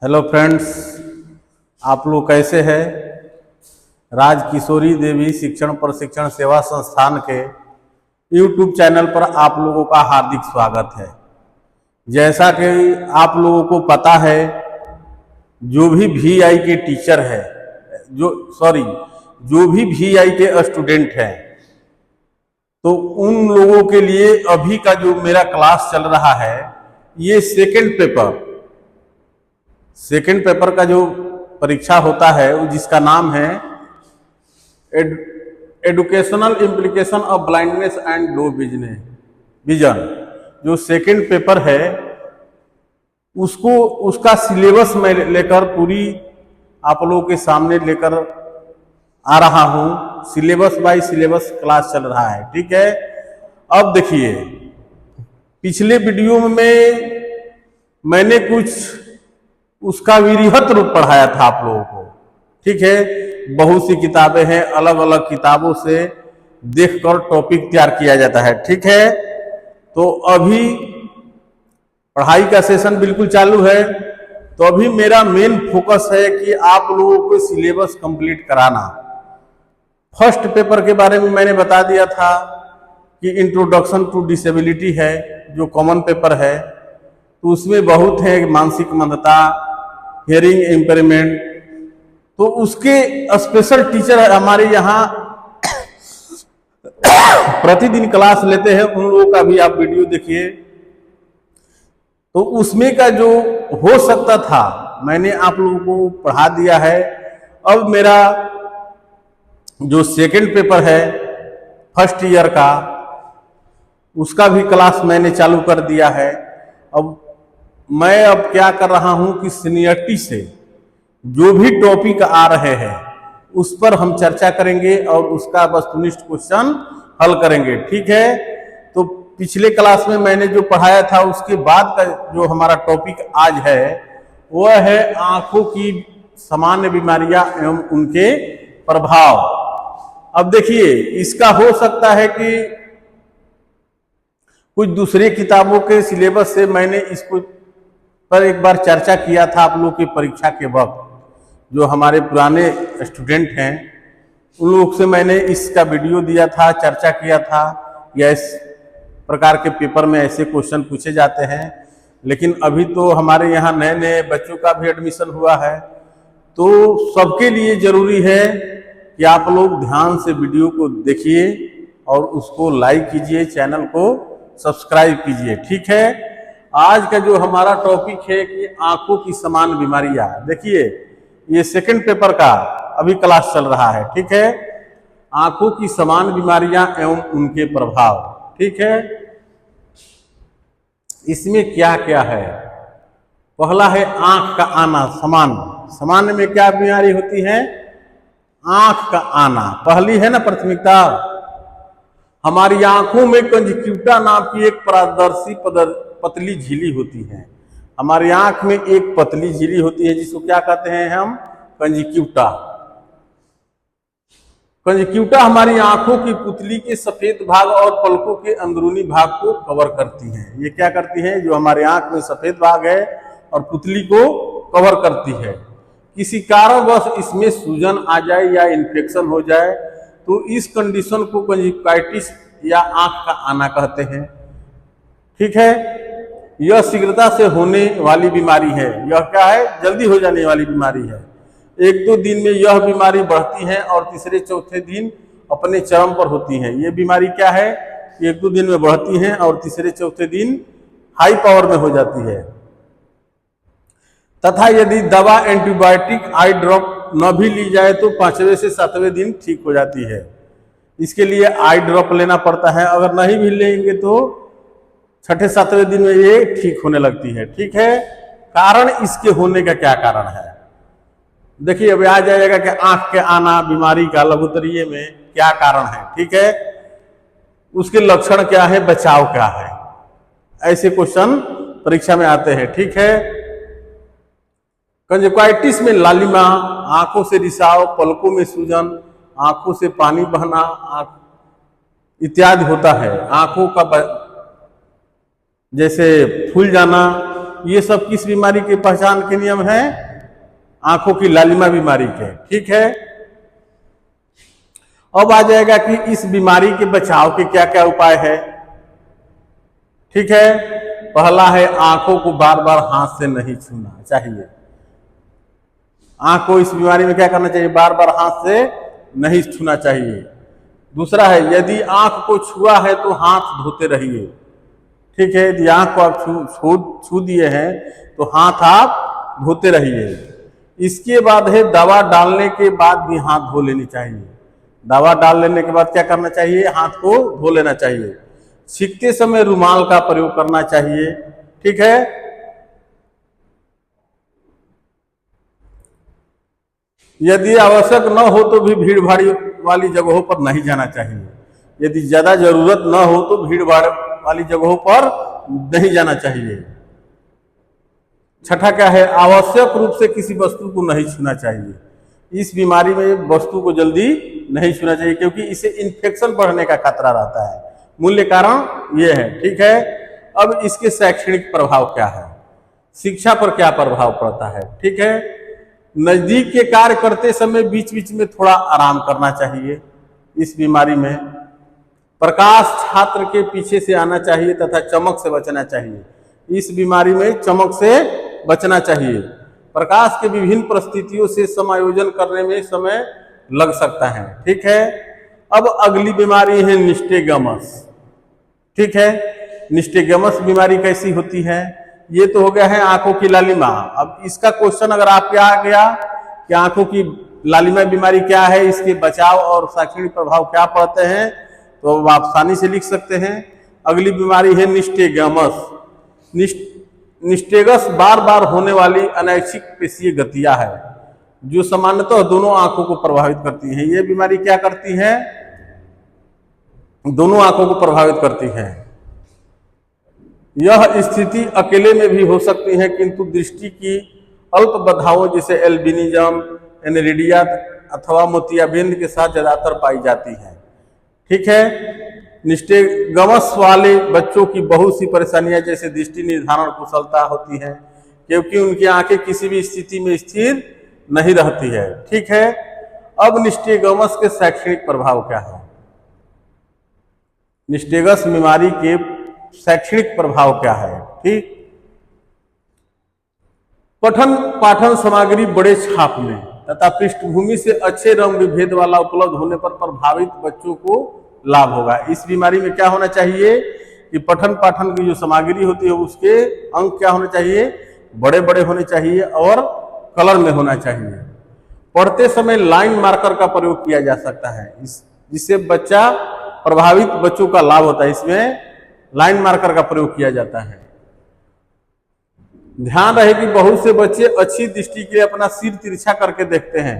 Hello friends, आप लोग कैसे हैं। राज किशोरी देवी शिक्षण प्रशिक्षण सेवा संस्थान के यूट्यूब चैनल पर आप लोगों का हार्दिक स्वागत है। जैसा कि आप लोगों को पता है, जो भी वीआई के टीचर है, जो भी वीआई के स्टूडेंट हैं, तो उन लोगों के लिए अभी का जो मेरा क्लास चल रहा है, ये सेकेंड पेपर का जो परीक्षा होता है जिसका नाम है educational implication of blindness and low vision. जो सेकेंड पेपर है उसका सिलेबस मैं लेकर पूरी आप लोगों के सामने लेकर आ रहा हूं। सिलेबस बाय सिलेबस क्लास चल रहा है, ठीक है। अब देखिए, पिछले वीडियो में मैंने कुछ उसका विधिवत रूप पढ़ाया था आप लोगों को, ठीक है। बहुत सी किताबें हैं, अलग अलग किताबों से देखकर टॉपिक तैयार किया जाता है, ठीक है। तो अभी पढ़ाई का सेशन बिल्कुल चालू है, तो अभी मेरा मेन फोकस है कि आप लोगों को सिलेबस कंप्लीट कराना। फर्स्ट पेपर के बारे में मैंने बता दिया था कि इंट्रोडक्शन टू डिसेबिलिटी है, जो कॉमन पेपर है। तो उसमें बहुत है, मानसिक मंदता, हियरिंग इम्पेयरमेंट। तो उसके स्पेशल टीचर हमारे यहाँ प्रतिदिन क्लास लेते हैं, उन लोगों का भी आप वीडियो देखिए। तो उसमें का जो हो सकता था मैंने आप लोगों को पढ़ा दिया है। अब मेरा जो सेकंड पेपर है फर्स्ट ईयर का, उसका भी क्लास मैंने चालू कर दिया है। अब मैं क्या कर रहा हूं कि सीनियरिटी से जो भी टॉपिक आ रहे हैं उस पर हम चर्चा करेंगे और उसका वस्तुनिष्ठ क्वेश्चन हल करेंगे, ठीक है। तो पिछले क्लास में मैंने जो पढ़ाया था उसके बाद का जो हमारा टॉपिक आज है वह है आंखों की सामान्य बीमारियां एवं उनके प्रभाव। अब देखिए, इसका हो सकता है कि कुछ दूसरे किताबों के सिलेबस से मैंने इसको पर एक बार चर्चा किया था आप लोगों की परीक्षा के वक्त। जो हमारे पुराने स्टूडेंट हैं उन लोग से मैंने इसका वीडियो दिया था, चर्चा किया था, या इस प्रकार के पेपर में ऐसे क्वेश्चन पूछे जाते हैं। लेकिन अभी तो हमारे यहाँ नए नए बच्चों का भी एडमिशन हुआ है, तो सबके लिए जरूरी है कि आप लोग ध्यान से वीडियो को देखिए और उसको लाइक कीजिए, चैनल को सब्सक्राइब कीजिए, ठीक है। आज का जो हमारा टॉपिक है कि आंखों की समान बीमारियां। देखिए, ये सेकंड पेपर का अभी क्लास चल रहा है, ठीक है। आंखों की समान बीमारियां एवं उनके प्रभाव, ठीक है। इसमें क्या क्या है? पहला है आंख का आना। समान में क्या बीमारी होती है? आंख का आना पहली है ना प्राथमिकता। हमारी आंखों में कंजक्टिवा नाम की एक पारदर्शी पतली झिल्ली होती है। हमारी आंख में एक पतली झिल्ली होती है जिसको क्या कहते हैं हम? कंजक्टिवा। कंजक्टिवा हमारी आंखों की पुतली के सफेद भाग और पलकों के अंदरूनी भाग को कवर करती है। ये क्या करती है? जो हमारे आंख में सफेद भाग है और पुतली को कवर करती है। किसी कारणवश इसमें सूजन आ जाए या इन्फेक्शन हो जाए तो इस कंडीशन को कंजक्टिवाइटिस या आंख का आना कहते हैं, ठीक है। यह शीघ्रता से होने वाली बीमारी है। यह क्या है? जल्दी हो जाने वाली बीमारी है। एक दो दिन में यह बीमारी बढ़ती है और तीसरे चौथे दिन अपने चरम पर होती है। यह बीमारी क्या है? एक दो दिन में बढ़ती है और तीसरे चौथे दिन हाई पावर में हो जाती है। तथा यदि दवा एंटीबायोटिक आई ड्रॉप न भी ली जाए तो 5वें से 7वें दिन ठीक हो जाती है। इसके लिए आई ड्रॉप लेना पड़ता है। अगर नहीं भी लेंगे तो 6-7वें दिन में ये ठीक होने लगती है, ठीक है। कारण इसके होने का क्या कारण है? देखिए, अभी आ जाएगा कि आंख के आना बीमारी का लघुत्तरीय में क्या कारण है, ठीक है। उसके लक्षण क्या है, बचाव क्या है, ऐसे क्वेश्चन परीक्षा में आते हैं, ठीक है। कंजक्टिवाइटिस में लालिमा, आंखों से रिसाव, पलकों में सूजन, आंखों से पानी बहना इत्यादि होता है। आंखों का जैसे फूल जाना, ये सब किस बीमारी के पहचान के नियम हैं? आंखों की लालिमा बीमारी के। ठीक है, अब आ जाएगा कि इस बीमारी के बचाव के क्या क्या उपाय है। ठीक है, पहला है आंखों को बार बार हाथ से नहीं छूना चाहिए। आंख को इस बीमारी में क्या करना चाहिए? बार बार हाथ से नहीं छूना चाहिए। दूसरा है, यदि आंख को छुआ है तो हाथ धोते रहिए। ठीक है, यदि आंख को आप छू दिए हैं तो हाथ आप धोते रहिए। इसके बाद है, दवा डालने के बाद भी हाथ धो लेनी चाहिए। दवा डाल लेने के बाद क्या करना चाहिए? हाथ को धो लेना चाहिए। छींकते समय रुमाल का प्रयोग करना चाहिए। ठीक है, यदि आवश्यक न हो तो भी भीड़ भाड़ वाली जगहों पर नहीं जाना चाहिए। यदि ज्यादा जरूरत न हो तो भीड़ भाड़ वाली जगहों पर नहीं जाना चाहिए। छठा क्या है? आवश्यक रूप से किसी वस्तु को नहीं छूना चाहिए। इस बीमारी में वस्तु को जल्दी नहीं छूना चाहिए क्योंकि इससे इन्फेक्शन बढ़ने का खतरा रहता है। मूल्य कारण ये है। ठीक है, अब इसके शैक्षणिक प्रभाव क्या है? शिक्षा पर क्या प्रभाव पड़ता है? ठीक है, नजदीक के कार्य करते समय बीच बीच में थोड़ा आराम करना चाहिए। इस बीमारी में प्रकाश छात्र के पीछे से आना चाहिए तथा चमक से बचना चाहिए। इस बीमारी में चमक से बचना चाहिए। प्रकाश के विभिन्न परिस्थितियों से समायोजन करने में समय लग सकता है। ठीक है, अब अगली बीमारी है निस्टेगमस। ठीक है, निस्टेगमस बीमारी कैसी होती है? ये तो हो गया है आंखों की लालिमा। अब इसका क्वेश्चन अगर आपके आ गया कि आंखों की लालिमा बीमारी क्या है, इसके बचाव और शैक्षणिक प्रभाव क्या पड़ते हैं, तो आप आसानी से लिख सकते हैं। अगली बीमारी है निस्टेगमस। निस्टेगस बार बार होने वाली अनैच्छिक पेशीय गतियां है जो सामान्यतः दोनों आंखों को प्रभावित करती हैं। ये बीमारी क्या करती है? दोनों आंखों को प्रभावित करती है। यह स्थिति अकेले में भी हो सकती है किंतु दृष्टि की अल्प बाधाओं जैसे एल्बिनिज्म, एनरिडिया अथवा मोतियाबिंद के साथ ज्यादातर पाई जाती है। ठीक है, निस्टेगमस वाले बच्चों की बहुत सी परेशानियां जैसे दृष्टि निर्धारण कुशलता होती है क्योंकि उनकी आंखें किसी भी स्थिति में स्थिर नहीं रहती है। ठीक है, अब निस्टेगमस के शैक्षणिक प्रभाव क्या है? निस्टेगस बीमारी के शैक्षणिक प्रभाव क्या है? ठीक, पठन पाठन सामग्री बड़े छाप में तथा पृष्ठभूमि से अच्छे रंग विभेद वाला उपलब्ध होने पर प्रभावित बच्चों को लाभ होगा। इस बीमारी में क्या होना चाहिए कि पठन पाठन की जो सामग्री होती है उसके अंक क्या होने चाहिए? बड़े बड़े होने चाहिए और कलर में होना चाहिए। पढ़ते समय लाइन मार्कर का प्रयोग किया जा सकता है जिससे प्रभावित बच्चों का लाभ होता है। इसमें लाइन मार्कर का प्रयोग किया जाता है। ध्यान रहे कि बहुत से बच्चे अच्छी दृष्टि के लिए अपना सिर तिरछा करके देखते हैं,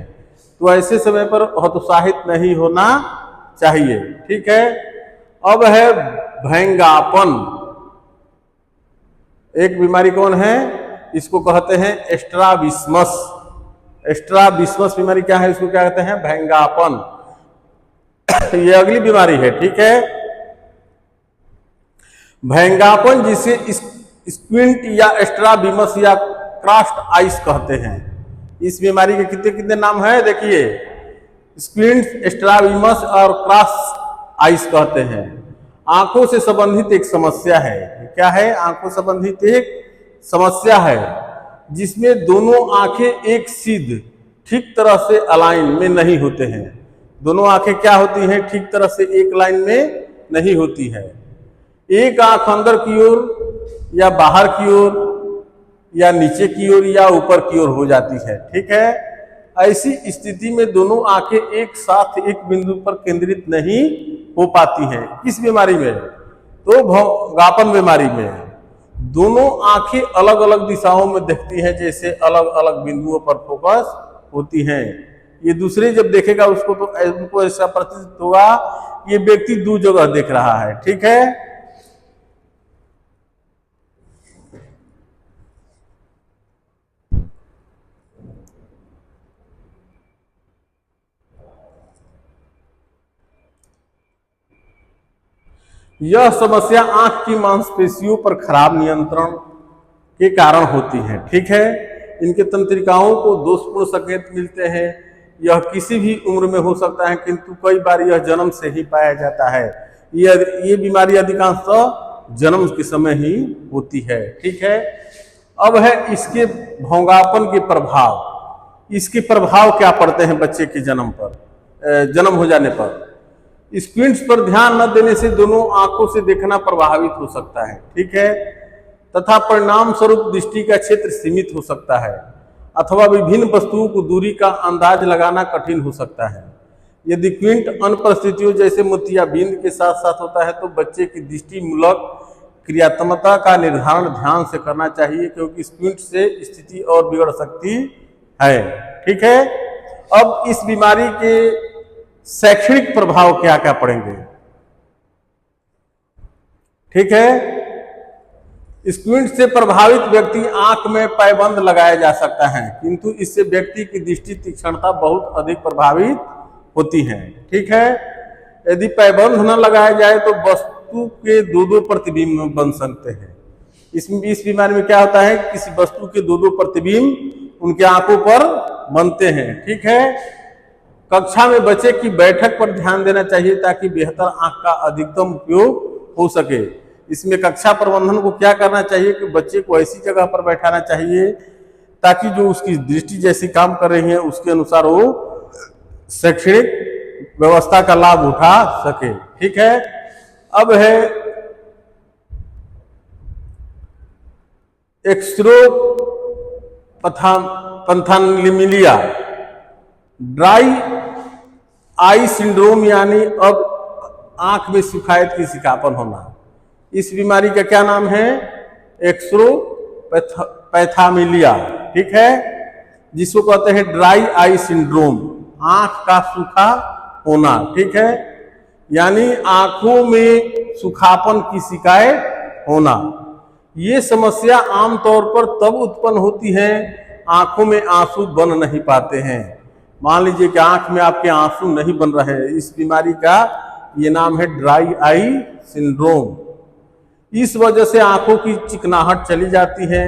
तो ऐसे समय पर हतोत्साहित नहीं होना चाहिए। ठीक है, अब है भैंगापन। एक बीमारी कौन है? इसको कहते हैं स्ट्राबिस्मस। स्ट्राबिस्मस बीमारी क्या है? इसको क्या कहते हैं? भैंगापन। ये अगली बीमारी है। ठीक है, भैंगापन जिसे स्क्विंट या स्ट्राबिमस या क्रॉस्ड आइस कहते हैं। इस बीमारी के कितने कितने नाम हैं? देखिए, स्क्विंट, स्ट्राबिमस और क्रॉस आइस कहते हैं। आंखों से संबंधित एक समस्या है। क्या है? आंखों संबंधित एक समस्या है जिसमें दोनों आंखें एक सीध ठीक तरह से अलाइन में नहीं होते हैं। दोनों आंखें क्या होती हैं? ठीक तरह से एक लाइन में नहीं होती है। एक आंख अंदर की ओर या बाहर की ओर या नीचे की ओर या ऊपर की ओर हो जाती है। ठीक है, ऐसी स्थिति में दोनों आंखें एक साथ एक बिंदु पर केंद्रित नहीं हो पाती हैं। किस बीमारी में? तो भैंगापन बीमारी में दोनों आंखें अलग अलग दिशाओं में देखती हैं, जैसे अलग अलग बिंदुओं पर फोकस होती हैं। ये दूसरे जब देखेगा उसको तो उनको ऐसा प्रतीत होगा ये व्यक्ति दो जगह देख रहा है। ठीक है, यह समस्या आंख की मांसपेशियों पर खराब नियंत्रण के कारण होती है। ठीक है, इनके तंत्रिकाओं को दोषपूर्ण संकेत मिलते हैं। यह किसी भी उम्र में हो सकता है, किंतु कई बार यह जन्म से ही पाया जाता है। ये बीमारी अधिकांशतः जन्म के समय ही होती है। ठीक है, अब है इसके भोंगापन के प्रभाव। इसके प्रभाव क्या पड़ते हैं बच्चे के जन्म हो जाने पर? स्क्वींट्स पर ध्यान न देने से दोनों आंखों से देखना प्रभावित हो सकता है। ठीक है, तथा परिणाम स्वरूप दृष्टि का क्षेत्र सीमित हो सकता है, अथवा विभिन्न वस्तुओं को दूरी का अंदाज लगाना कठिन हो सकता है। यदि क्विंट अन्य परिस्थितियों जैसे मोतियाबिंद के साथ साथ होता है तो बच्चे की दृष्टि मूलक क्रियात्मकता का निर्धारण ध्यान से करना चाहिए, क्योंकि स्क्विंट से स्थिति और बिगड़ सकती है। ठीक है, अब इस बीमारी के शैक्षणिक प्रभाव क्या क्या पड़ेंगे? ठीक है, स्क्विंट से प्रभावित व्यक्ति आंख में पैबंद लगाया जा सकता है, किंतु इससे व्यक्ति की दृष्टि तीक्ष्णता बहुत अधिक प्रभावित होती है। ठीक है, यदि पैबंद न लगाया जाए तो वस्तु के दो प्रतिबिंब बन सकते हैं। इस बीमारी में क्या होता है, किसी वस्तु के दो प्रतिबिंब उनके आंखों पर बनते हैं। ठीक है, कक्षा में बच्चे की बैठक पर ध्यान देना चाहिए ताकि बेहतर आंख का अधिकतम उपयोग हो सके। इसमें कक्षा प्रबंधन को क्या करना चाहिए कि बच्चे को ऐसी जगह पर बैठाना चाहिए ताकि जो उसकी दृष्टि जैसी काम कर रही है उसके अनुसार वो शैक्षणिक व्यवस्था का लाभ उठा सके। ठीक है, अब है एक्सरोपैथालमिया ड्राई आई सिंड्रोम, यानी अब आंख में सुखायत की सिकापन होना। इस बीमारी का क्या नाम है? एक्सरोपैथालमिया। ठीक है, जिसको कहते हैं ड्राई आई सिंड्रोम, आंख का सूखा होना। ठीक है, यानी आंखों में सुखापन की शिकायत होना। ये समस्या आमतौर पर तब उत्पन्न होती है आंखों में आंसू बन नहीं पाते हैं। मान लीजिए कि आंख में आपके आंसू नहीं बन रहे हैं, इस बीमारी का ये नाम है ड्राई आई सिंड्रोम। इस वजह से आंखों की चिकनाहट चली जाती है।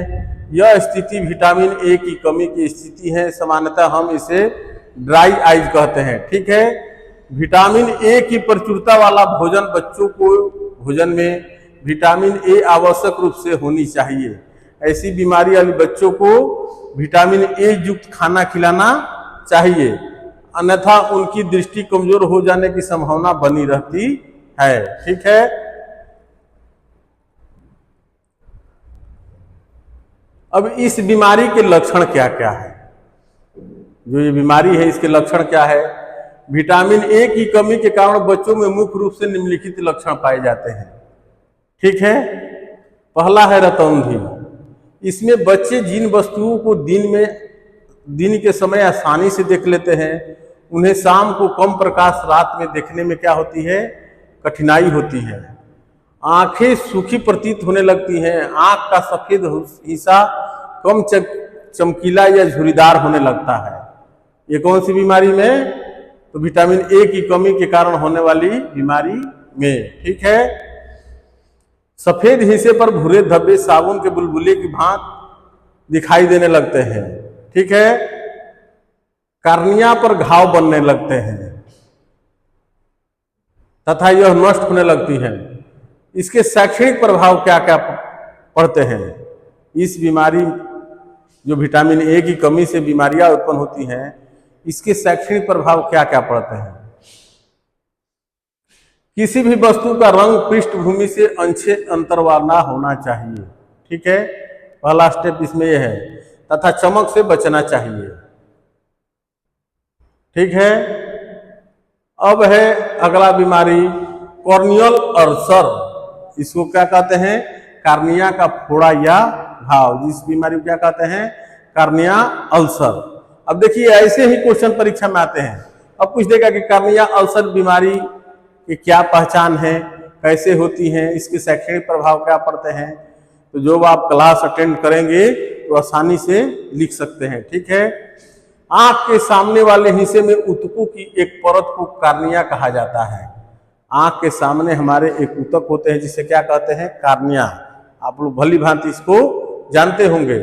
यह स्थिति विटामिन ए की कमी की स्थिति है, सामान्यतः हम इसे ड्राई आइज कहते हैं। ठीक है, विटामिन ए की प्रचुरता वाला भोजन, बच्चों को भोजन में विटामिन ए आवश्यक रूप से होनी चाहिए। ऐसी बीमारी वाले बच्चों को विटामिन ए युक्त खाना खिलाना चाहिए, अन्यथा उनकी दृष्टि कमजोर हो जाने की संभावना बनी रहती है। ठीक है, अब इस बीमारी के लक्षण क्या क्या है? जो ये बीमारी है इसके लक्षण क्या है? विटामिन ए की कमी के कारण बच्चों में मुख्य रूप से निम्नलिखित लक्षण पाए जाते हैं। ठीक है, पहला है रतौंधी। इसमें बच्चे जिन वस्तुओं को दिन के समय आसानी से देख लेते हैं, उन्हें शाम को कम प्रकाश रात में देखने में क्या होती है? कठिनाई होती है। आंखें सूखी प्रतीत होने लगती हैं, आंख का सफेद हिस्सा कम चमकीला या झुर्रीदार होने लगता है। ये कौन सी बीमारी में? तो विटामिन ए की कमी के कारण होने वाली बीमारी में। ठीक है, सफेद हिस्से पर भूरे धब्बे साबुन के बुलबुले की भांति दिखाई देने लगते हैं। ठीक है, कार्निया पर घाव बनने लगते हैं तथा यह नष्ट होने लगती है। इसके शैक्षणिक प्रभाव क्या क्या पड़ते हैं? इस बीमारी, जो विटामिन ए की कमी से बीमारियां उत्पन्न होती हैं, इसके शैक्षणिक प्रभाव क्या क्या पड़ते हैं? किसी भी वस्तु का रंग पृष्ठभूमि से अंशे अंतरवाना होना चाहिए। ठीक है, पहला स्टेप इसमें यह है, तथा चमक से बचना चाहिए। ठीक है, अब है अगला बीमारी कॉर्नियल अल्सर। इसको क्या कहते हैं? कार्निया का फोड़ा या घाव। जिस बीमारी को क्या कहते हैं? Cornea ulcer. अब देखिए, ऐसे ही क्वेश्चन परीक्षा में आते हैं। अब पूछ देगा कि कार्निया अल्सर बीमारी की क्या पहचान है, कैसे होती है, इसके शैक्षणिक प्रभाव क्या पड़ते हैं। तो जो आप क्लास अटेंड करेंगे तो आसानी से लिख सकते हैं। ठीक है, आंख के सामने वाले हिस्से में ऊतकों की एक परत को कार्निया कहा जाता है। आंख के सामने हमारे एक ऊतक होते हैं जिसे क्या कहते हैं? कार्निया। आप लोग भली भांति इसको जानते होंगे।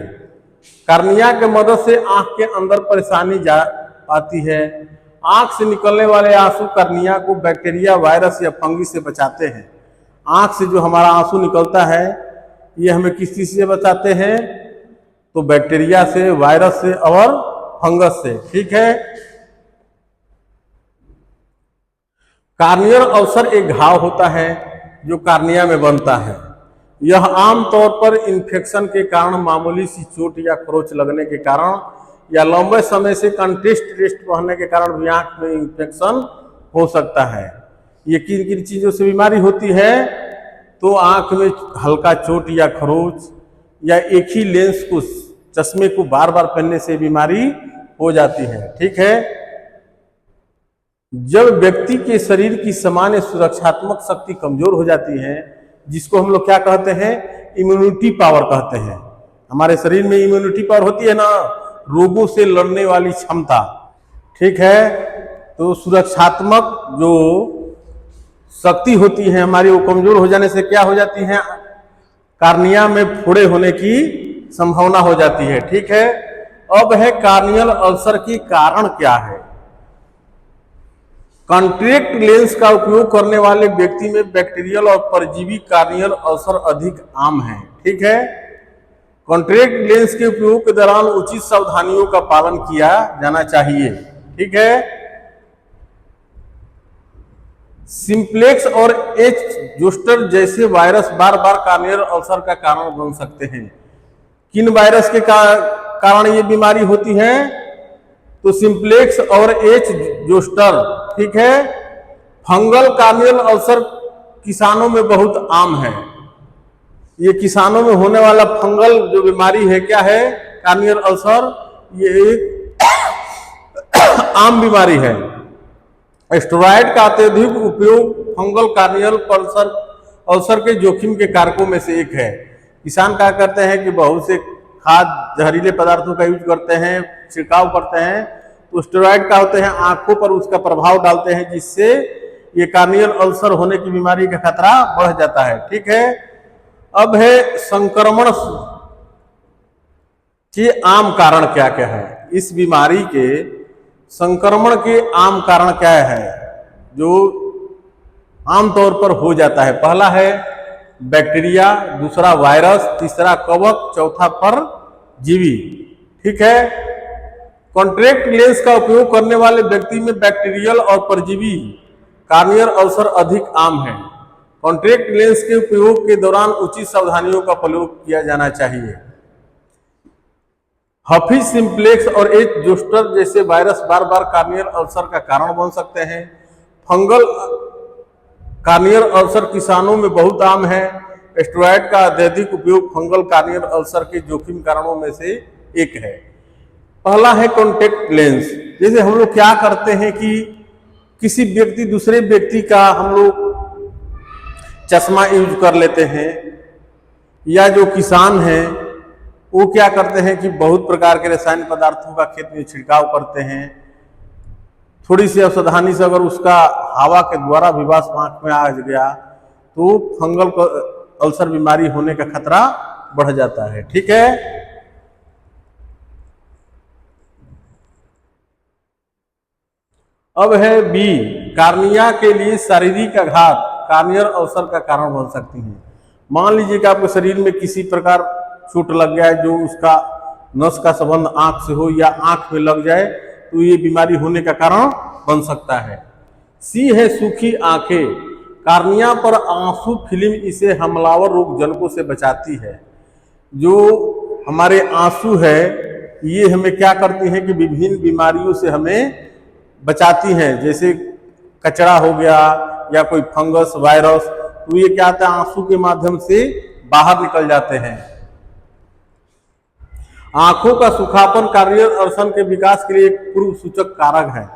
कार्निया के मदद से आंख के अंदर परेशानी जा पाती है। आंख से निकलने वाले आंसू कार्निया को बैक्टीरिया, वायरस या फंगी से बचाते हैं। आंख से जो हमारा आंसू निकलता है ये हमें किस चीज से बचाते हैं? तो बैक्टीरिया से, वायरस से और फंगस से। ठीक है। कार्नियल अल्सर एक घाव होता है जो कार्निया में बनता है। यह आमतौर पर इन्फेक्शन के कारण, मामूली सी चोट या खरोंच लगने के कारण या लंबे समय से कंटेस्ट टेस्ट पहनने के कारण भी आंख में इन्फेक्शन हो सकता है। ये किन किन चीजों से बीमारी होती है? तो आंख में हल्का चोट या खरोंच या एक ही लेंस को, चश्मे को बार बार पहनने से बीमारी हो जाती है। ठीक है। जब व्यक्ति के शरीर की सामान्य सुरक्षात्मक शक्ति कमजोर हो जाती है, जिसको हम लोग क्या कहते हैं? इम्यूनिटी पावर कहते हैं। हमारे शरीर में इम्यूनिटी पावर होती है ना, रोगों से लड़ने वाली क्षमता। ठीक है। तो सुरक्षात्मक जो शक्ति होती है हमारी, वो कमजोर हो जाने से क्या हो जाती है? कार्निया में फोड़े होने की संभावना हो जाती है। ठीक है। अब है कार्नियल अल्सर की कारण क्या है। कॉन्ट्रैक्ट लेंस का उपयोग करने वाले व्यक्ति में बैक्टीरियल और परजीवी कार्नियल अल्सर अधिक आम है। ठीक है। कॉन्ट्रैक्ट लेंस के उपयोग के दौरान उचित सावधानियों का पालन किया जाना चाहिए। ठीक है। सिंप्लेक्स और एच जोस्टर जैसे वायरस बार बार कार्नियल अल्सर का कारण बन सकते हैं। किन वायरस के कारण ये बीमारी होती है? तो सिंप्लेक्स और एच जोस्टर। ठीक है। फंगल कार्नियल अल्सर किसानों में बहुत आम है। ये किसानों में होने वाला फंगल जो बीमारी है, क्या है? Corneal ulcer. ये एक आम बीमारी है। स्टेरॉयड का अत्यधिक उपयोग फंगल कार्नियल अल्सर के जोखिम के कारकों में से एक है। किसान क्या करते हैं कि बहुत से खाद, जहरीले पदार्थों का यूज करते हैं, छिड़काव करते हैं, तो स्टेरॉयड का होते हैं, आंखों पर उसका प्रभाव डालते हैं, जिससे ये कार्नियल अल्सर होने की बीमारी का खतरा बढ़ जाता है। ठीक है। अब है संक्रमण के आम कारण क्या क्या है। इस बीमारी के संक्रमण के आम कारण क्या है जो आमतौर पर हो जाता है? पहला है बैक्टीरिया, दूसरा वायरस, तीसरा कवक, चौथा परजीवी। ठीक है। कॉन्ट्रैक्ट लेंस का उपयोग करने वाले व्यक्ति में बैक्टीरियल और परजीवी कार्नियल अल्सर अधिक आम है। कॉन्ट्रैक्ट लेंस के उपयोग के दौरान उचित सावधानियों का प्रयोग किया जाना चाहिए। हफी, सिंप्लेक्स और एच जोस्टर जैसे वायरस बार बार कार्नियल अल्सर का कारण बन सकते हैं। फंगल कार्नियल अल्सर किसानों में बहुत आम है। स्टेरॉयड का अत्यधिक उपयोग फंगल कार्नियल अल्सर के जोखिम कारणों में से एक है। पहला है कॉन्टैक्ट लेंस। जैसे हम लोग क्या करते हैं कि किसी व्यक्ति, दूसरे व्यक्ति का हम लोग चश्मा यूज कर लेते हैं, या जो किसान हैं वो क्या करते हैं कि बहुत प्रकार के रासायनिक पदार्थों का खेत में छिड़काव करते हैं। थोड़ी सी असावधानी से अगर उसका हवा के द्वारा भी वाष्प आंख में आ गया तो फंगल अल्सर बीमारी होने का खतरा बढ़ जाता है। ठीक है। अब है बी, कार्निया के लिए शारीरिक आघात कार्नियल अल्सर का कारण बन सकती है। मान लीजिए कि आपके शरीर में किसी प्रकार चोट लग गया है जो उसका नस का संबंध आंख से हो या आंख में लग जाए, तो ये बीमारी होने का कारण बन सकता है। सी है सूखी आंखें। कार्निया पर आंसू फिल्म इसे हमलावर रोग जनकों से बचाती है। जो हमारे आंसू है ये हमें क्या करती हैं कि विभिन्न बीमारियों से हमें बचाती हैं। जैसे कचरा हो गया या कोई फंगस, वायरस, तो ये क्या होता है, आंसू के माध्यम से बाहर निकल जाते हैं। आंखों का सूखापन कार्नियल अल्सर के विकास के लिए एक पूर्व सूचक कारक है।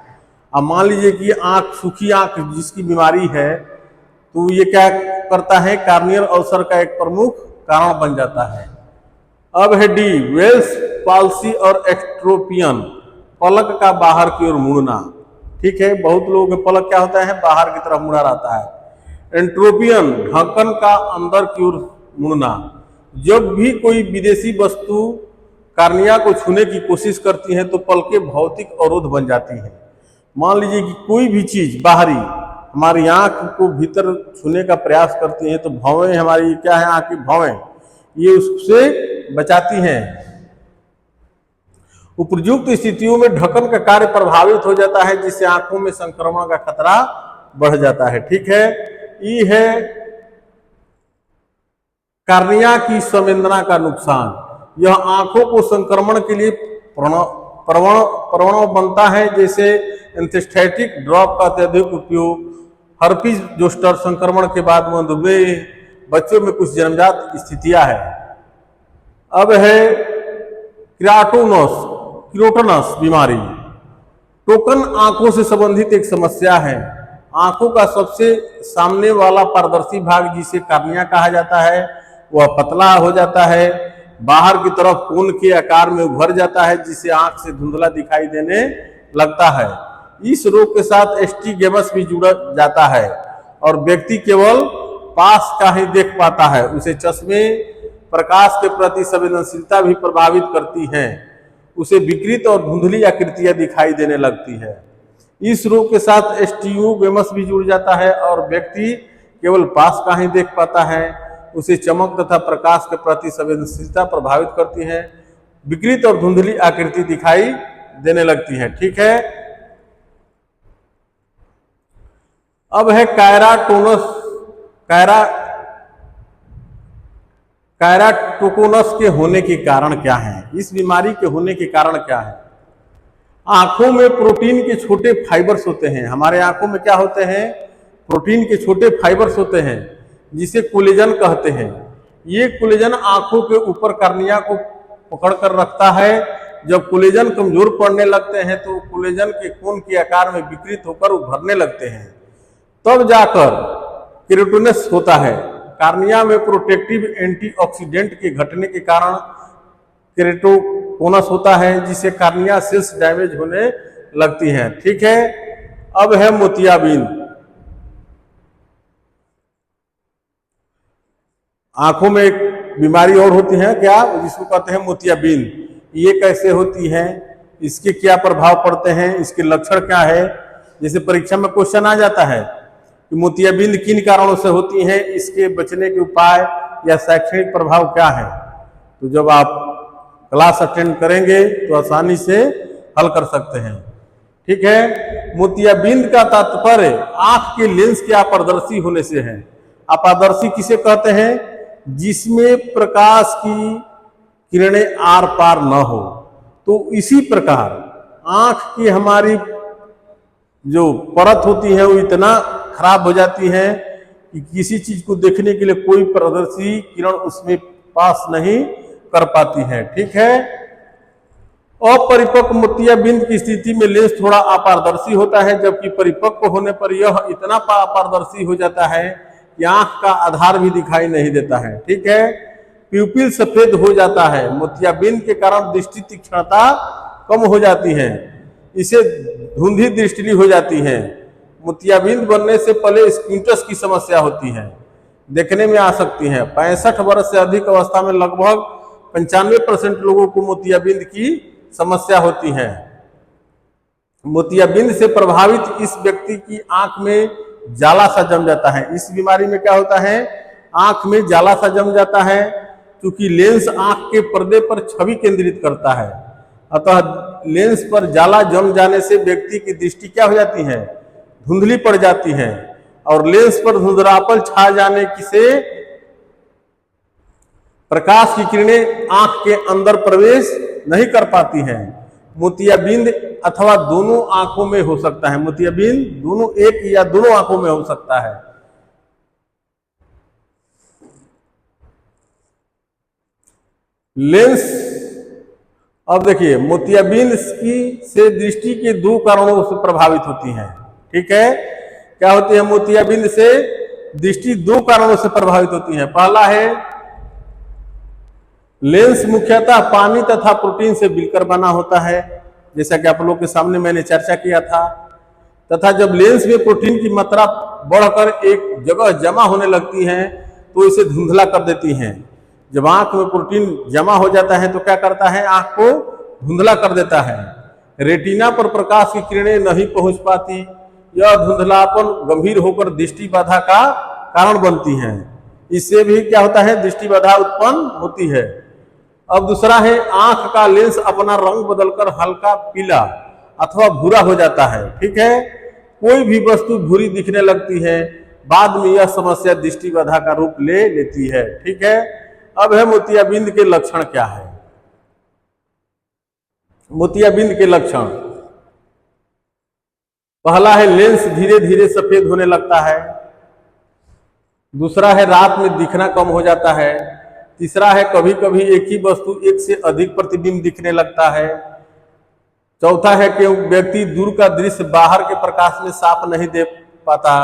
अब मान लीजिए कि आंख, सूखी आंख जिसकी बीमारी है, तो ये क्या करता है, कार्नियल अल्सर का एक प्रमुख कारण बन जाता है। अब है डी, वेल्स पाल्सी और एक्स्ट्रोपियन, पलक का बाहर की ओर मुड़ना। ठीक है। बहुत लोगों के पलक क्या होता है, बाहर की तरफ मुड़ा रहता है। एंट्रोपियन, ढक्कन का अंदर की ओर मुड़ना। जब भी कोई विदेशी वस्तु कार्निया को छूने की कोशिश करती है तो पलकें भौतिक अवरोध बन जाती हैं। मान लीजिए कि कोई भी चीज बाहरी हमारी आंख को भीतर छूने का प्रयास करती है तो भौवें हमारी क्या है, आंख की भौवें ये उससे बचाती हैं। उपयुक्त स्थितियों में ढक्कन का कार्य प्रभावित हो जाता है जिससे आंखों में संक्रमण का खतरा बढ़ जाता है। ठीक है, ये है कार्निया की संवेदना का नुकसान। यह आंखों को संक्रमण के लिए प्रवण बनता है, जैसे एंथेस्थेटिक ड्रॉप का अत्यधिक उपयोग, हर्पीज जोस्टर संक्रमण के बाद मधुमेह, बच्चों में कुछ जन्मजात स्थितियां हैं। अब है क्रोटोनस बीमारी। टोकन आंखों से संबंधित एक समस्या है। आंखों का सबसे सामने वाला पारदर्शी भाग जिसे कार्निया कहा जाता है वह पतला हो जाता है, बाहर की तरफ कोन के आकार में उभर जाता है जिससे आंख से धुंधला दिखाई देने लगता है। इस रोग के साथ एस्टिगमेस भी जुड़ जाता है और व्यक्ति केवल पास का ही देख पाता है। उसे चश्मे प्रकाश के प्रति संवेदनशीलता भी प्रभावित करती हैं। उसे विकृत और धुंधली आकृतियां दिखाई देने लगती है। इस रोग के साथ एस्टिगमेस भी जुड़ जाता है और व्यक्ति केवल पास का ही देख पाता है। उसे चमक तथा प्रकाश के प्रति संवेदनशीलता प्रभावित करती है। विकृत और धुंधली आकृति दिखाई देने लगती है। ठीक है, अब है कायराटोकोनस के होने के कारण क्या है। इस बीमारी के होने के कारण क्या है। आंखों में प्रोटीन के छोटे फाइबर्स होते हैं। हमारे आंखों में क्या होते हैं, प्रोटीन के छोटे फाइबर्स होते हैं जिसे कोलेजन कहते हैं। ये कोलेजन आंखों के ऊपर कार्निया को पकड़ कर रखता है। जब कोलेजन कमजोर पड़ने लगते हैं तो कोलेजन के कोन के आकार में विकृत होकर उभरने लगते हैं, तब जाकर केरोटोनस होता है। कार्निया में प्रोटेक्टिव एंटीऑक्सीडेंट के घटने के कारण केरोटोकोनस होता है जिससे कार्निया सेल्स डैमेज होने लगती हैं। ठीक है, अब है मोतियाबिंद। आंखों में एक बीमारी और होती है क्या, जिसको कहते हैं मोतियाबिंद। ये कैसे होती है, इसके क्या प्रभाव पड़ते हैं, इसके लक्षण क्या है। जैसे परीक्षा में क्वेश्चन आ जाता है कि मोतियाबिंद किन कारणों से होती है, इसके बचने के उपाय या शैक्षणिक प्रभाव क्या है। तो जब आप क्लास अटेंड करेंगे तो आसानी से हल कर सकते हैं। ठीक है, मोतियाबिंद का तात्पर्य आंख के लेंस के अपारदर्शी होने से है। अपारदर्शी किसे कहते हैं, जिसमें प्रकाश की किरणें आर पार न हो। तो इसी प्रकार आंख की हमारी जो परत होती है वो इतना खराब हो जाती है कि किसी चीज को देखने के लिए कोई पारदर्शी किरण उसमें पास नहीं कर पाती है। ठीक है, अपरिपक्व मोतियाबिंद की स्थिति में लेंस थोड़ा अपारदर्शी होता है, जबकि परिपक्व होने पर यह इतना अपारदर्शी हो जाता है कि आंख का आधार भी दिखाई नहीं देता है। ठीक है, प्यूपिल सफेद हो जाता है। मोतियाबिंद के कारण दृष्टि तीक्ष्णता कम हो जाती है, इसे धुंधली दृष्टि हो जाती है। मोतियाबिंद बनने से पहले स्क्विंटस की समस्या होती है, देखने में आ सकती है। 65 वर्ष से अधिक अवस्था में लगभग 95% लोगों को मोतियाबिंद की समस्या होती है। मोतियाबिंद से प्रभावित इस व्यक्ति की आंख में जाला सा जम जाता है। इस बीमारी में क्या होता है, आंख में जाला सा जम जाता है, क्योंकि लेंस आंख के पर्दे पर छवि केंद्रित करता है। अतः लेंस पर जाला जम जाने से व्यक्ति की दृष्टि क्या हो जाती है, धुंधली पड़ जाती है, और लेंस पर धुंधलापन छा जाने से प्रकाश की किरणें आंख के अंदर प्रवेश नहीं कर पाती हैं। मोतियाबिंद अथवा दोनों आंखों में हो सकता है। मोतियाबिंद दोनों, एक या दोनों आंखों में हो सकता है। लेंस, अब देखिए मोतियाबिंद की से दृष्टि के दो कारणों से प्रभावित होती है। ठीक है, क्या होती है, मोतियाबिंद से दृष्टि दो कारणों से प्रभावित होती है। पहला है लेंस मुख्यतः पानी तथा प्रोटीन से मिलकर बना होता है, जैसा कि आप लोगों के सामने मैंने चर्चा किया था। तथा जब लेंस में प्रोटीन की मात्रा बढ़कर एक जगह जमा होने लगती है तो इसे धुंधला कर देती हैं, जब आंख में प्रोटीन जमा हो जाता है तो क्या करता है, आंख को धुंधला कर देता है। रेटिना पर प्रकाश की किरणें नहीं पहुंच पाती, यह धुंधलापन गंभीर होकर दृष्टि बाधा का कारण बनती है। इससे भी क्या होता है, दृष्टि बाधा उत्पन्न होती है। अब दूसरा है, आंख का लेंस अपना रंग बदलकर हल्का पीला अथवा भूरा हो जाता है। ठीक है, कोई भी वस्तु भूरी दिखने लगती है, बाद में यह समस्या दृष्टि बाधा का रूप ले लेती है। ठीक है, अब है मोतियाबिंद के लक्षण क्या है। मोतियाबिंद के लक्षण, पहला है लेंस धीरे धीरे सफेद होने लगता है। दूसरा है रात में दिखना कम हो जाता है। तीसरा है कभी कभी एक ही वस्तु एक से अधिक प्रतिबिंब दिखने लगता है। चौथा है कि व्यक्ति दूर का दृश्य बाहर के प्रकाश में साफ नहीं देख पाता।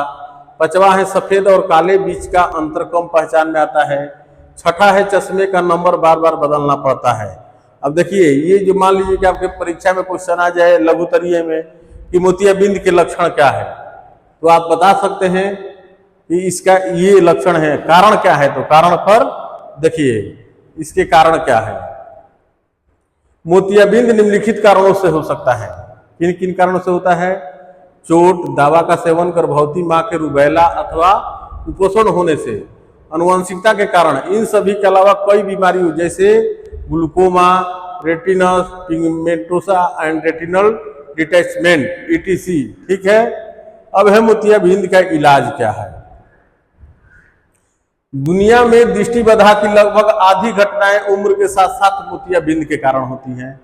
पांचवा है सफेद और काले बीच का अंतर कम पहचान में आता है। छठा है चश्मे का नंबर बार बार बदलना पड़ता है। अब देखिए, ये जो मान लीजिए कि आपके परीक्षा में क्वेश्चन आ जाए लघुतरीय में कि मोतियाबिंद के लक्षण क्या है, तो आप बता सकते हैं कि इसका ये लक्षण है। कारण क्या है, तो कारण पर देखिए इसके कारण क्या है। मोतियाबिंद निम्नलिखित कारणों से हो सकता है। किन किन कारणों से होता है, चोट, दवा का सेवन, गर्भवती मां के रुबैला अथवा कुपोषण होने से, अनुवंशिकता के कारण, इन सभी के अलावा कई बीमारियों जैसे glaucoma, retinitis pigmentosa and retinal detachment ETC। ठीक है, अब है मोतियाबिंद का इलाज क्या है। दुनिया में दृष्टि बाधा की लगभग आधी घटनाएं उम्र के साथ साथ मोतियाबिंद के कारण होती हैं।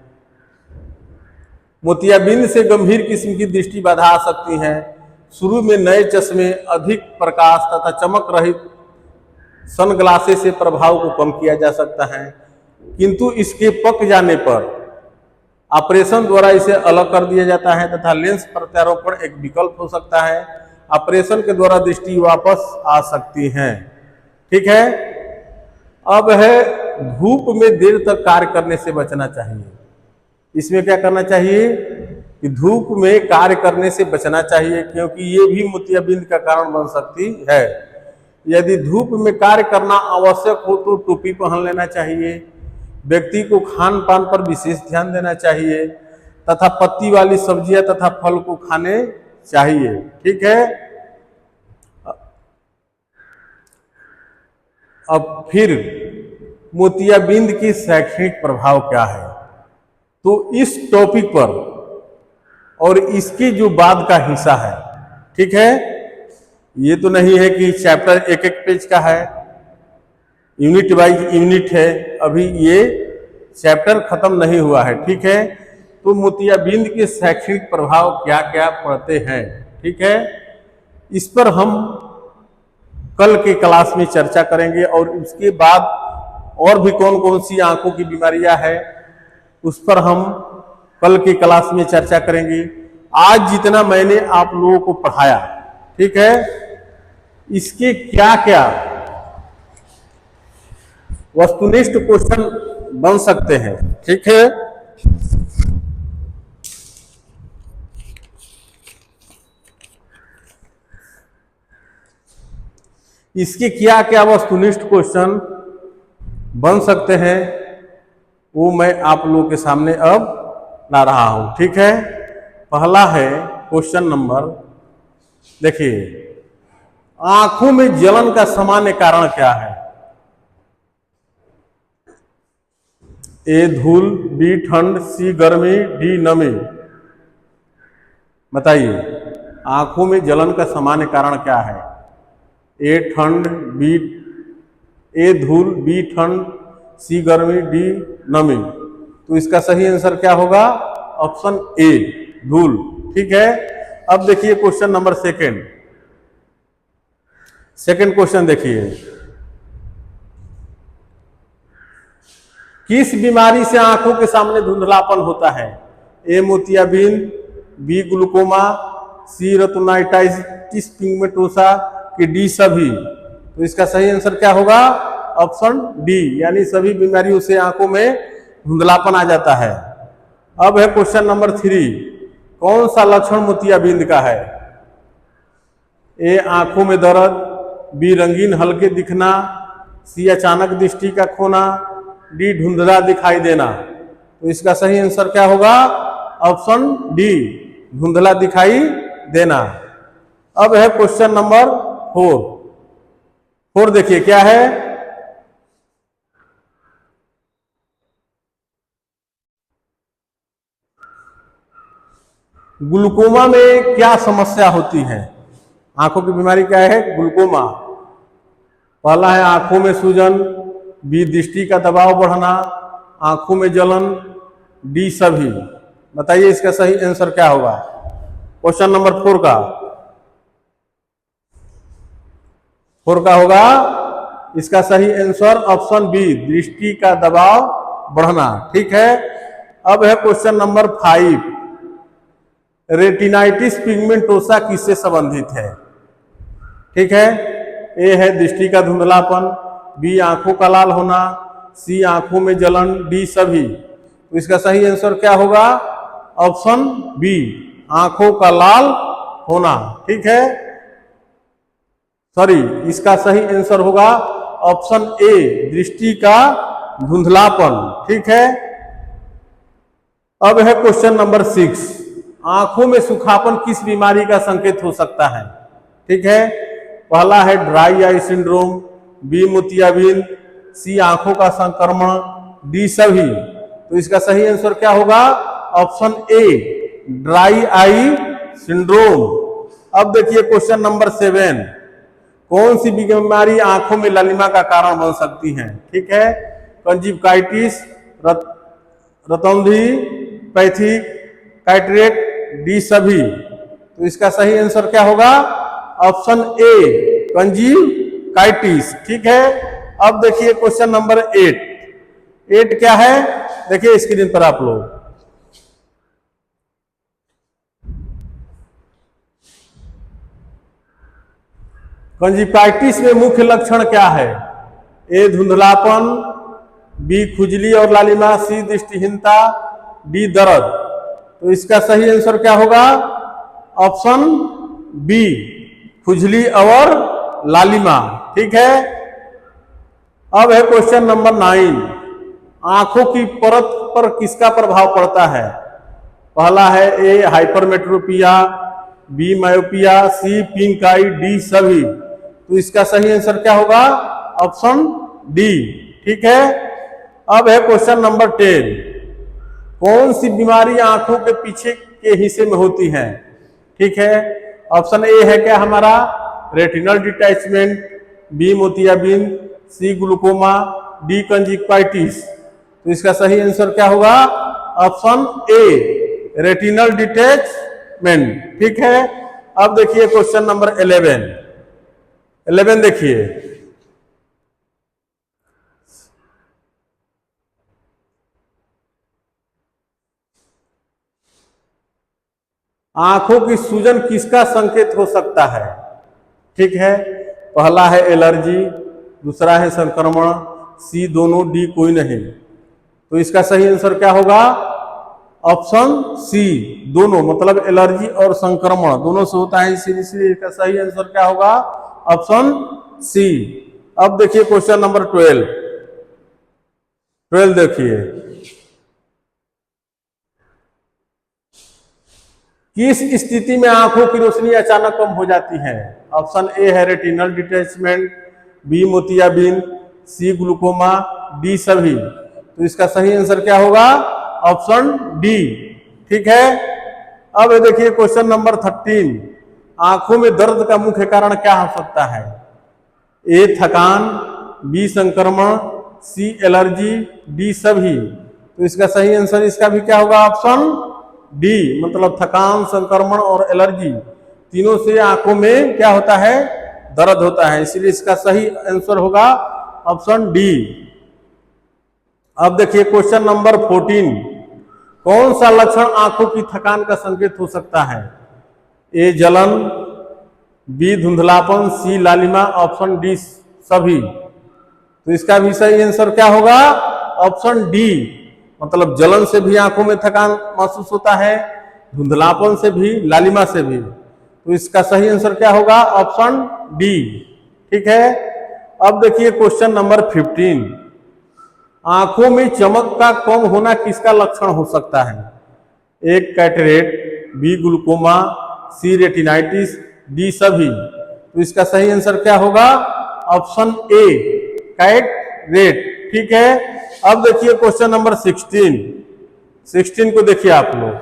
मोतियाबिंद से गंभीर किस्म की दृष्टि बाधा आ सकती है। शुरू में नए चश्मे, अधिक प्रकाश तथा चमक रहित सनग्लासेस से प्रभाव को कम किया जा सकता है, किंतु इसके पक जाने पर ऑपरेशन द्वारा इसे अलग कर दिया जाता है तथा लेंस प्रत्यारोपण एक विकल्प हो सकता है। ऑपरेशन के द्वारा दृष्टि वापस आ सकती है। ठीक है, अब है धूप में देर तक कार्य करने से बचना चाहिए। इसमें क्या करना चाहिए कि धूप में कार्य करने से बचना चाहिए, क्योंकि ये भी मोतियाबिंद का कारण बन सकती है। यदि धूप में कार्य करना आवश्यक हो तो टोपी पहन लेना चाहिए। व्यक्ति को खान पान पर विशेष ध्यान देना चाहिए तथा पत्ती वाली सब्जियां तथा फल को खाने चाहिए। ठीक है, अब फिर मोतियाबिंद की शैक्षणिक प्रभाव क्या है, तो इस टॉपिक पर और इसकी जो बाद का हिस्सा है, ठीक है, ये तो नहीं है कि चैप्टर एक एक पेज का है, यूनिट वाइज यूनिट है, अभी ये चैप्टर खत्म नहीं हुआ है। ठीक है, तो मोतियाबिंद के शैक्षणिक प्रभाव क्या क्या पड़ते हैं, ठीक है, इस पर हम कल के क्लास में चर्चा करेंगे। और उसके बाद और भी कौन कौन सी आंखों की बीमारियां हैं उस पर हम कल की क्लास में चर्चा करेंगे। आज जितना मैंने आप लोगों को पढ़ाया, ठीक है, इसके क्या क्या वस्तुनिष्ठ क्वेश्चन बन सकते हैं, ठीक है, इसके क्या क्या वस्तुनिष्ठ क्वेश्चन बन सकते हैं वो मैं आप लोगों के सामने अब ला रहा हूं। ठीक है, पहला है क्वेश्चन नंबर, देखिए, आंखों में जलन का सामान्य कारण क्या है। ए धूल, बी ठंड, सी गर्मी, डी नमी। बताइए, आंखों में जलन का सामान्य कारण क्या है। ए ठंड, बी ए धूल, बी ठंड, सी गर्मी, डी नमी। तो इसका सही आंसर क्या होगा, ऑप्शन ए धूल। ठीक है, अब देखिए क्वेश्चन नंबर सेकंड क्वेश्चन देखिए, किस बीमारी से आंखों के सामने धुंधलापन होता है। ए मोतियाबिंद, B glaucoma, C retinitis pigmentosa, कि डी सभी। तो इसका सही आंसर क्या होगा, ऑप्शन डी, यानी सभी बीमारियों से आंखों में धुंधलापन आ जाता है। अब है क्वेश्चन नंबर 3, कौन सा लक्षण मोतियाबिंद का है। ए आंखों में दर्द, बी रंगीन हल्के दिखना, सी अचानक दृष्टि का खोना, डी धुंधला दिखाई देना। तो इसका सही आंसर क्या होगा? ऑप्शन डी, धुंधला दिखाई देना। अब है क्वेश्चन नंबर 4 देखिए क्या है। ग्लूकोमा में क्या समस्या होती है? आंखों की बीमारी क्या है? ग्लूकोमा। पहला है आंखों में सूजन, बी दृष्टि का दबाव बढ़ना, आंखों में जलन, डी सभी। बताइए इसका सही आंसर क्या होगा क्वेश्चन नंबर 4 का? 4 का होगा इसका सही आंसर ऑप्शन बी, दृष्टि का दबाव बढ़ना। ठीक है। अब है क्वेश्चन नंबर 5, रेटिनाइटिस पिगमेंटोसा किससे संबंधित है? ठीक है। ए है दृष्टि का धुंधलापन, बी आंखों का लाल होना, सी आंखों में जलन, डी सभी। तो इसका सही आंसर क्या होगा? ऑप्शन बी, आंखों का लाल होना। ठीक है, सॉरी, इसका सही आंसर होगा ऑप्शन ए, दृष्टि का धुंधलापन। ठीक है। अब है क्वेश्चन नंबर 6, आंखों में सुखापन किस बीमारी का संकेत हो सकता है? ठीक है। पहला है ड्राई आई सिंड्रोम, बी मोतियाबिंद, सी आंखों का संक्रमण, डी सभी। तो इसका सही आंसर क्या होगा? Option A, dry eye syndrome. अब देखिए क्वेश्चन नंबर 7, कौन सी बीमारी आंखों में लालिमा का कारण बन सकती है? ठीक है। कंजक्टिवाइटिस, रतौंधी, पैथिक, कैटरेक्ट, डी सभी। तो इसका सही आंसर क्या होगा? ऑप्शन ए, कंजक्टिवाइटिस। ठीक है। अब देखिए क्वेश्चन नंबर 8 क्या है? देखिए स्क्रीन पर आप लोग, कंजक्टिवाइटिस में मुख्य लक्षण क्या है? ए धुंधलापन, बी खुजली और लालिमा, सी दृष्टिहीनता, डी दर्द। तो इसका सही आंसर क्या होगा? ऑप्शन बी, खुजली और लालिमा। ठीक है। अब है क्वेश्चन नंबर 9, आंखों की परत पर किसका प्रभाव पड़ता है? पहला है ए हाइपरमेट्रोपिया, बी मायोपिया, सी पिंक आई, डी सभी। तो इसका सही आंसर क्या होगा? Option D. ठीक है। अब है क्वेश्चन नंबर 10, कौन सी बीमारी आंखों के पीछे के हिस्से में होती है? ठीक है। ऑप्शन ए है क्या हमारा? रेटिनल डिटैचमेंट, बी मोतियाबिंद, सी ग्लूकोमा, डी कंजक्टिवाइटिस। तो इसका सही आंसर क्या होगा? ऑप्शन ए, रेटिनल डिटैचमेंट। ठीक है। अब देखिए क्वेश्चन नंबर 11 देखिए, आंखों की सूजन किसका संकेत हो सकता है? ठीक है। पहला है एलर्जी, दूसरा है संक्रमण, सी दोनों, डी कोई नहीं। तो इसका सही आंसर क्या होगा? ऑप्शन सी, दोनों, मतलब एलर्जी और संक्रमण दोनों से होता है, इसलिए इसका सही आंसर क्या होगा? Option C. अब देखिए क्वेश्चन नंबर 12 देखिए, किस स्थिति में आंखों की रोशनी अचानक कम हो जाती है? ऑप्शन ए है रेटिनल डिटैचमेंट, बी मोतियाबिंद, सी ग्लूकोमा, डी सभी। तो इसका सही आंसर क्या होगा? Option D. ठीक है। अब देखिए क्वेश्चन नंबर 13, आंखों में दर्द का मुख्य कारण क्या हो सकता है? ए थकान, बी संक्रमण, सी एलर्जी, डी सभी। तो इसका सही आंसर इसका भी क्या होगा? ऑप्शन डी, मतलब थकान, संक्रमण और एलर्जी तीनों से आंखों में क्या होता है? दर्द होता है, इसलिए इसका सही आंसर होगा ऑप्शन डी। अब देखिए क्वेश्चन नंबर 14, कौन सा लक्षण आंखों की थकान का संकेत हो सकता है? ए जलन, बी धुंधलापन, सी लालिमा, ऑप्शन डी सभी। तो इसका भी सही आंसर क्या होगा? ऑप्शन डी, मतलब जलन से भी आंखों में थकान महसूस होता है, धुंधलापन से भी, लालिमा से भी। तो इसका सही आंसर क्या होगा? Option D. ठीक है। अब देखिए क्वेश्चन नंबर 15, आंखों में चमक का कम होना किसका लक्षण हो सकता है? एक cataract, B glaucoma, C retinitis, D सभी। तो इसका सही आंसर क्या होगा? Option A cataract. ठीक है, अब देखिए क्वेश्चन नंबर 16 को देखिए आप लोग।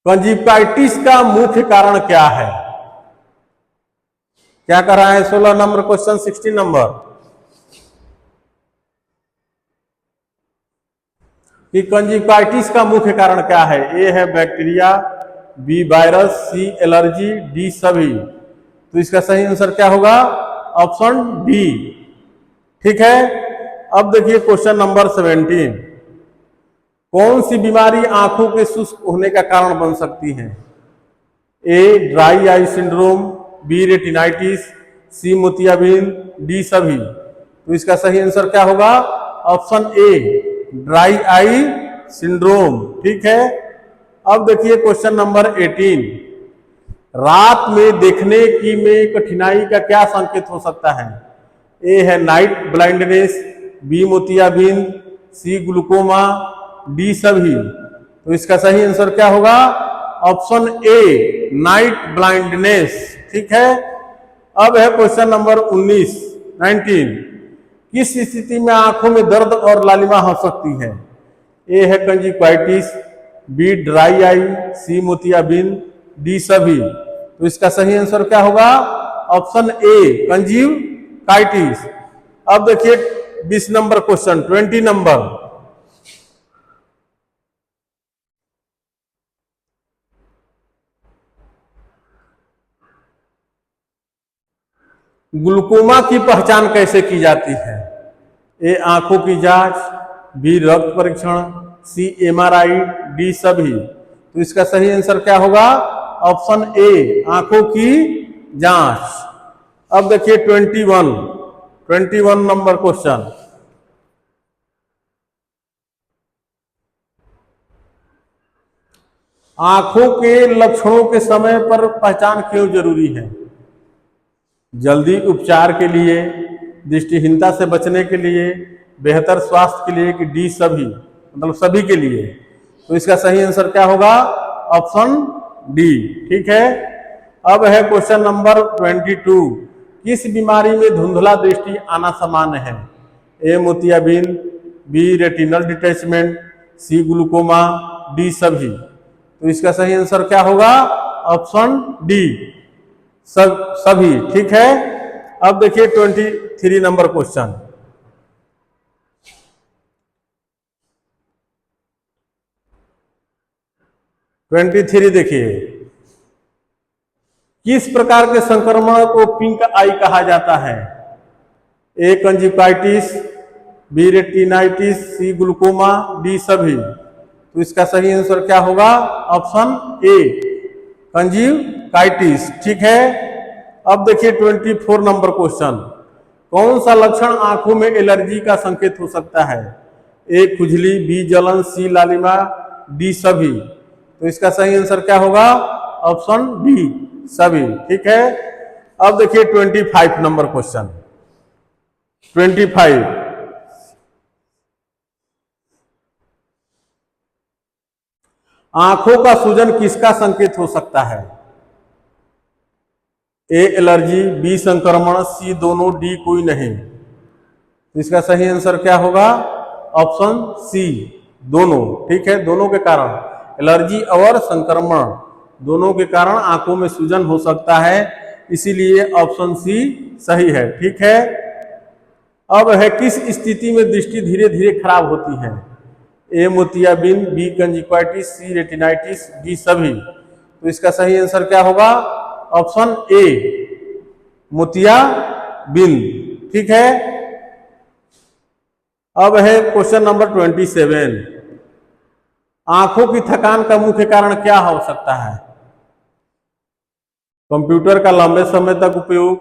कंजिक्टिवाइटिस का मुख्य कारण क्या है? क्या कर रहा है? 16 नंबर क्वेश्चन, 16 नंबर कि कंजिक्टिवाइटिस का मुख्य कारण क्या है? ए है बैक्टीरिया, बी वायरस, सी एलर्जी, डी सभी। तो इसका सही आंसर क्या होगा? Option D. ठीक है, अब देखिए क्वेश्चन नंबर 17, कौन सी बीमारी आंखों के शुष्क होने का कारण बन सकती है? A dry eye syndrome, B retinitis, C मोतियाबिंद, डी सभी। तो इसका सही आंसर क्या होगा? Option A dry eye syndrome. ठीक है, अब देखिए क्वेश्चन नंबर 18, रात में देखने की में कठिनाई का क्या संकेत हो सकता है? ए है नाइट ब्लाइंडनेस, बी मोतियाबिंद, सी ग्लूकोमा, डी सभी। तो इसका सही आंसर क्या होगा? ऑप्शन ए नाइट ब्लाइंडनेस। ठीक है, अब है क्वेश्चन नंबर 19 किस स्थिति में आंखों में दर्द और लालिमा हो सकती है? ए है कंजिक्टिवाइटिस, बी ड्राई आई, सी मोतियाबिंद, डी सभी। तो इसका सही आंसर क्या होगा? Option A conjunctivitis. अब देखिए 20 नंबर क्वेश्चन, 20 नंबर, ग्लूकोमा की पहचान कैसे की जाती है? ए आंखों की जांच, बी रक्त परीक्षण, सी एमआरआई, डी सभी। तो इसका सही आंसर क्या होगा? ऑप्शन ए आंखों की जांच। अब देखिए 21 नंबर क्वेश्चन, आंखों के लक्षणों के समय पर पहचान क्यों जरूरी है? जल्दी उपचार के लिए, दृष्टिहीनता से बचने के लिए, बेहतर स्वास्थ्य के लिए, कि डी सभी, मतलब सभी के लिए। तो इसका सही आंसर क्या होगा? Option D. ठीक है, अब है क्वेश्चन नंबर 22, किस बीमारी में धुंधला दृष्टि आना सामान्य है? ए मोतियाबिंद, बी रेटिनल डिटैचमेंट, सी ग्लूकोमा, डी सभी। तो इसका सही आंसर क्या होगा? ऑप्शन डी सभी। ठीक है, अब देखिए 23 नंबर क्वेश्चन, देखिए, किस प्रकार के संक्रमण को पिंक आई कहा जाता है? A conjunctivitis, B retinitis, C glaucoma, D सभी। तो इसका सही आंसर क्या होगा? Option A conjunctivitis. ठीक है, अब देखिए 24 नंबर क्वेश्चन, कौन सा लक्षण आंखों में एलर्जी का संकेत हो सकता है? ए खुजली, बी जलन, सी लालिमा, डी सभी। तो इसका सही आंसर क्या होगा? ऑप्शन बी सभी। ठीक है, अब देखिए 25 नंबर क्वेश्चन, 25, आंखों का सूजन किसका संकेत हो सकता है? ए एलर्जी, बी संक्रमण, सी दोनों, डी कोई नहीं। तो इसका सही आंसर क्या होगा? ऑप्शन सी दोनों। ठीक है, दोनों के कारण, एलर्जी और संक्रमण दोनों के कारण आंखों में सूजन हो सकता है, इसीलिए ऑप्शन सी सही है। ठीक है, अब है किस स्थिति में दृष्टि धीरे धीरे खराब होती है? ए मोतियाबिंद, बी कंजिक्टिवाइटिस, सी रेटिनाइटिस, डी सभी। तो इसका सही आंसर क्या होगा? ऑप्शन ए मोतियाबिंद। ठीक है, अब है क्वेश्चन नंबर 27, आंखों की थकान का मुख्य कारण क्या हो सकता है? कंप्यूटर का लंबे समय तक उपयोग,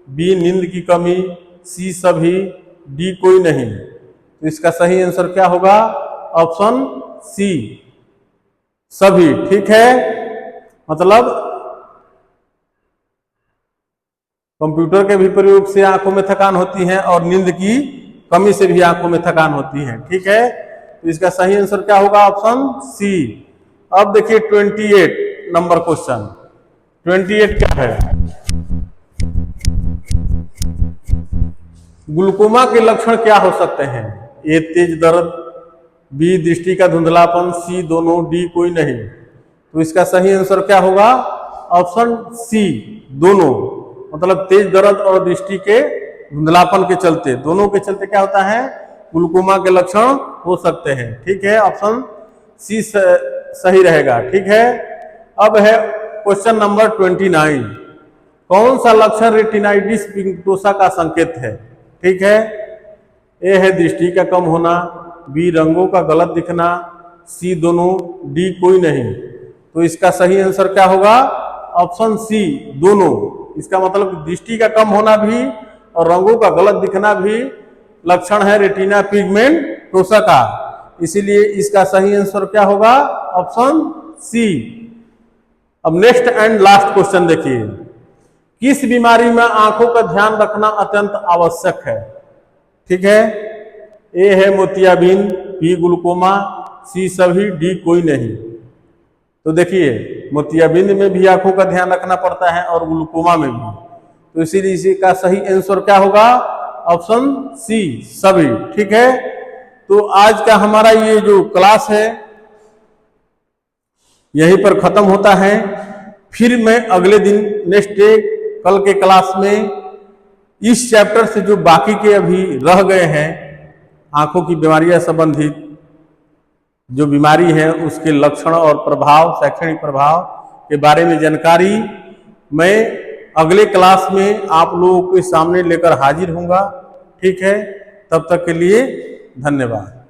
बी नींद की कमी, सी सभी, डी कोई नहीं। तो इसका सही आंसर क्या होगा? ऑप्शन सी सभी। ठीक है, मतलब कंप्यूटर के भी प्रयोग से आंखों में थकान होती है और नींद की कमी से भी आंखों में थकान होती है। ठीक है, तो इसका सही आंसर क्या होगा? Option C. अब देखिए 28 नंबर क्वेश्चन। 28 क्या है? ग्लूकोमा के लक्षण क्या हो सकते हैं? ए तेज दर्द, बी दृष्टि का धुंधलापन, सी दोनों, डी कोई नहीं। तो इसका सही आंसर क्या होगा? ऑप्शन सी, दोनों। मतलब तेज दर्द और दृष्टि के धुंधलापन के चलते, दोनों के चलते क्या होता है? ग्लूकोमा के लक्षण हो सकते हैं। ठीक है, ऑप्शन सी सही रहेगा। ठीक है, अब है क्वेश्चन नंबर 29। कौन सा लक्षण रेटिनाइटिस पिग्मेंटोसा का संकेत है? ठीक है, ए है दृष्टि का कम होना, बी रंगों का गलत दिखना, सी दोनों, डी कोई नहीं। तो इसका सही आंसर क्या होगा? ऑप्शन सी, दोनों। इसका मतलब दृष्टि का कम होना भी और रंगों का गलत दिखना भी लक्षण है रेटिना पिग्मेंटोसा का। इसीलिए इसका सही आंसर क्या होगा? Option C. अब नेक्स्ट एंड लास्ट क्वेश्चन देखिए। किस बीमारी में आंखों का ध्यान रखना अत्यंत आवश्यक है? ठीक है, ए है मोतियाबिंद, बी ग्लूकोमा, सी सभी, डी कोई नहीं। तो देखिए मोतियाबिंद में भी आंखों का ध्यान रखना पड़ता है और ग्लूकोमा में भी। तो इसीलिए इसी का सही आंसर क्या होगा? ऑप्शन सी, सभी। ठीक है, तो आज का हमारा ये जो क्लास है यहीं पर खत्म होता है। फिर मैं अगले दिन नेक्स्ट डे कल के क्लास में इस चैप्टर से जो बाकी के अभी रह गए हैं आंखों की बीमारियां संबंधित जो बीमारी है उसके लक्षण और प्रभाव, शैक्षणिक प्रभाव के बारे में जानकारी मैं अगले क्लास में आप लोगों के सामने लेकर हाजिर होऊंगा। ठीक है, तब तक के लिए धन्यवाद।